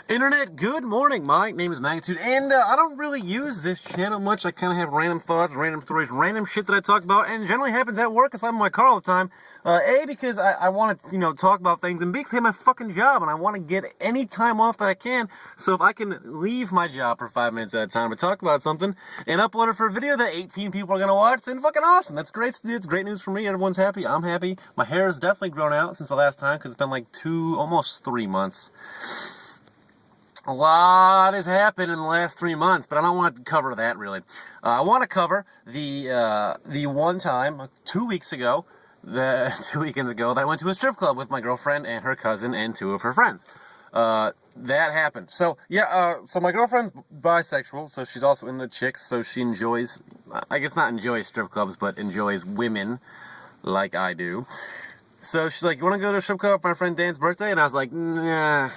Internet, good morning. My name is Magnitude, and I don't really use this channel much. I kind of have random thoughts, random stories, random shit that I talk about, and it generally happens at work if I'm in my car all the time. A, because I want to, talk about things, and B, because I have my fucking job, and I want to get any time off that I can, so if I can leave my job for 5 minutes at a time to talk about something, and upload it for a video that 18 people are going to watch, then fucking awesome. That's great. It's great news for me. Everyone's happy. I'm happy. My hair has definitely grown out since the last time, because it's been like almost 3 months. A lot has happened in the last 3 months, but I don't want to cover that, really. I want to cover the one time, 2 weeks ago, 2 weekends ago, that I went to a strip club with my girlfriend and her cousin and 2 of her friends. That happened. So, yeah, so my girlfriend's bisexual, so she's also into chicks, so she enjoys, I guess not enjoys strip clubs, but enjoys women like I do. So she's like, you want to go to a strip club for my friend Dan's birthday? And I was like, nah.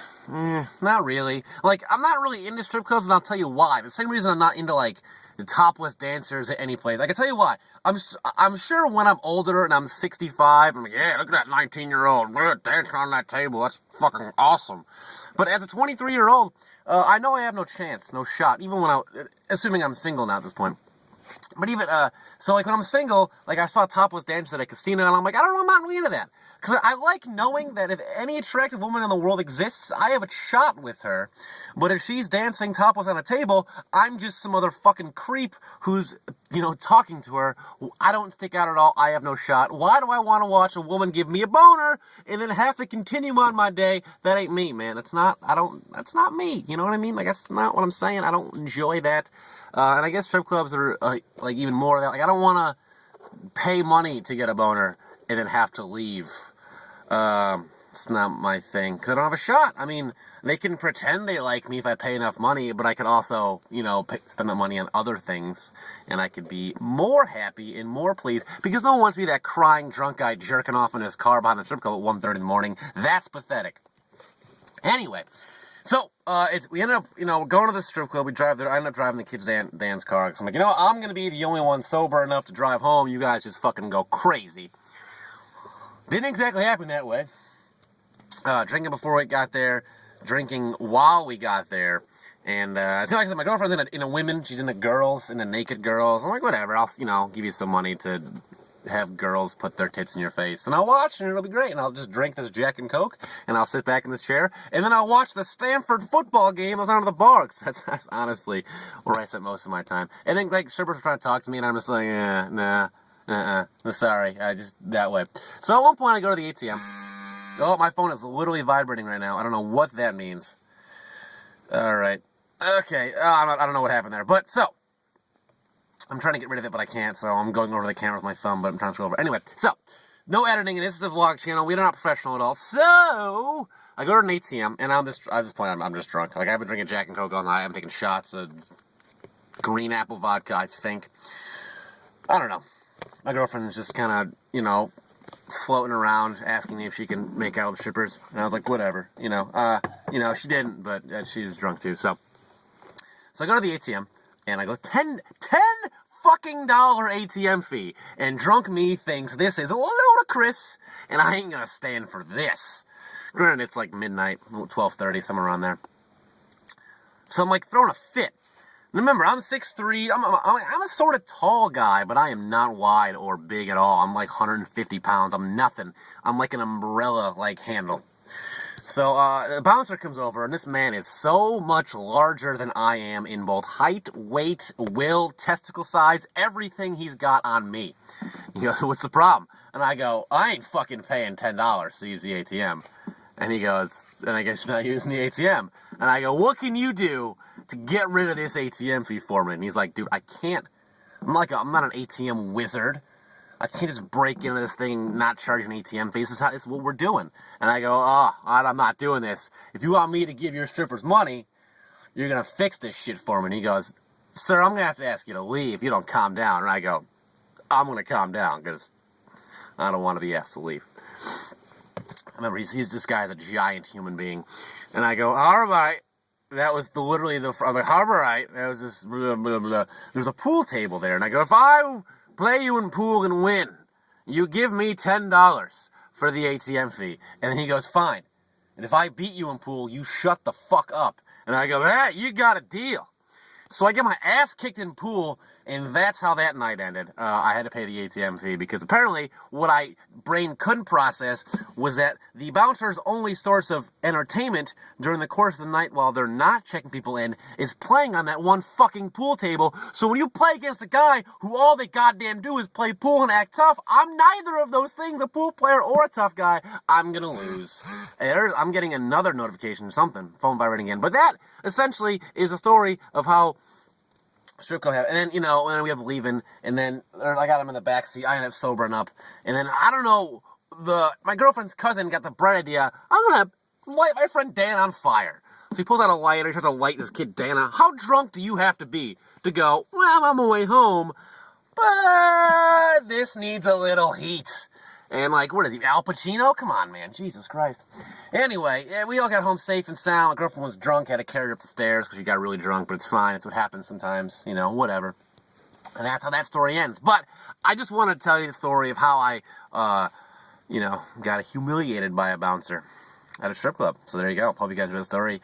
Not really. Like, I'm not really into strip clubs, and I'll tell you why. The same reason I'm not into, like, the topless dancers at any place. I can tell you why. I'm sure when I'm older and I'm 65, I'm like, yeah, look at that 19-year-old. We're dancing on that table. That's fucking awesome. But as a 23-year-old, I know I have no chance, no shot, even when assuming I'm single now at this point. But even, so, like, when I'm single, like, I saw topless dancers at a casino, and I'm like, I don't know, I'm not really into that. Because I like knowing that if any attractive woman in the world exists, I have a shot with her. But if she's dancing topless on a table, I'm just some other fucking creep who's, talking to her. I don't stick out at all. I have no shot. Why do I want to watch a woman give me a boner and then have to continue on my day? That ain't me, man. That's not me. You know what I mean? Like, that's not what I'm saying. I don't enjoy that. And I guess strip clubs are, like, even more of that. Like, I don't want to pay money to get a boner and then have to leave. It's not my thing, because I don't have a shot. I mean, they can pretend they like me if I pay enough money, but I could also, spend that money on other things, and I could be more happy and more pleased, because no one wants to be that crying drunk guy jerking off in his car behind the strip club at 1:30 in the morning. That's pathetic. Anyway. So, we ended up, going to the strip club. We drive there. I ended up driving the kids' Dan's car. Because I'm like, I'm going to be the only one sober enough to drive home. You guys just fucking go crazy. Didn't exactly happen that way. Drinking before we got there. Drinking while we got there. And, it's like I said, my girlfriend's into women. She's into girls, into naked girls. I'm like, whatever. I'll, give you some money to have girls put their tits in your face, and I'll watch, and it'll be great, and I'll just drink this Jack and Coke, and I'll sit back in this chair, and then I'll watch the Stanford football game. I was under the bar, because that's honestly where I spent most of my time. And then, like, strippers were trying to talk to me, and I'm just like, sorry, that way. So at one point, I go to the ATM. Oh, my phone is literally vibrating right now. I don't know what that means. All right. Okay, I don't know what happened there, but, so, I'm trying to get rid of it, but I can't, so I'm going over the camera with my thumb, but I'm trying to scroll over. Anyway, so, no editing, and this is a vlog channel. We're not professional at all. So, I go to an ATM, and at this point, I'm just drunk. Like, I've been drinking Jack and Coke all night. I'm taking shots of green apple vodka, I think. I don't know. My girlfriend's just kind of, floating around, asking me if she can make out with strippers. And I was like, whatever, she didn't, but she was drunk too. So I go to the ATM. And I go, $10 fucking ATM fee. And drunk me thinks this is ludicrous, and I ain't gonna stand for this. Granted, it's like midnight, 12:30, somewhere around there. So I'm like throwing a fit. And remember, I'm 6'3", I'm a sort of tall guy, but I am not wide or big at all. I'm like 150 pounds, I'm nothing. I'm like an umbrella, handle. So, the bouncer comes over, and this man is so much larger than I am in both height, weight, will, testicle size, everything he's got on me. He goes, what's the problem? And I go, I ain't fucking paying $10 to use the ATM. And he goes, then I guess you're not using the ATM. And I go, what can you do to get rid of this ATM fee for me? And he's like, dude, I can't, I'm not an ATM wizard. I can't just break into this thing and not charge an ATM fee. This is what we're doing. And I go, I'm not doing this. If you want me to give your strippers money, you're going to fix this shit for me. And he goes, sir, I'm going to have to ask you to leave if you don't calm down. And I go, I'm going to calm down because I don't want to be asked to leave. I remember this guy's a giant human being. And I go, all right. That was I'm like, all right. That was this blah, blah, blah. There's a pool table there. And I go, if I play you in pool and win, you give me $10 for the ATM fee. And then he goes, fine. And if I beat you in pool, you shut the fuck up. And I go, you got a deal. So I get my ass kicked in pool, and that's how that night ended. I had to pay the ATM fee because apparently what I brain couldn't process was that the bouncer's only source of entertainment during the course of the night while they're not checking people in is playing on that one fucking pool table. So when you play against a guy who all they goddamn do is play pool and act tough, I'm neither of those things, a pool player or a tough guy. I'm gonna lose. I'm getting another notification, something, phone vibrating again. But that essentially is a story of how strip club happened. And then, and then we have leaving, and then I got him in the backseat. I ended up sobering up. And then, I don't know, my girlfriend's cousin got the bright idea, I'm gonna light my friend Dan on fire. So he pulls out a lighter, he tries to light this kid Dana. How drunk do you have to be to go, well, I'm on my way home, but this needs a little heat? And what is he, Al Pacino? Come on, man, Jesus Christ. Anyway, we all got home safe and sound. My girlfriend was drunk, had to carry her up the stairs because she got really drunk, but it's fine. It's what happens sometimes, whatever. And that's how that story ends. But I just wanted to tell you the story of how I, got humiliated by a bouncer at a strip club. So there you go. Hope you guys enjoyed the story.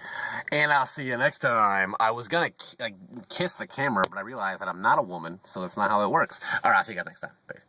And I'll see you next time. I was going to kiss the camera, but I realized that I'm not a woman, so that's not how it works. All right, I'll see you guys next time. Peace.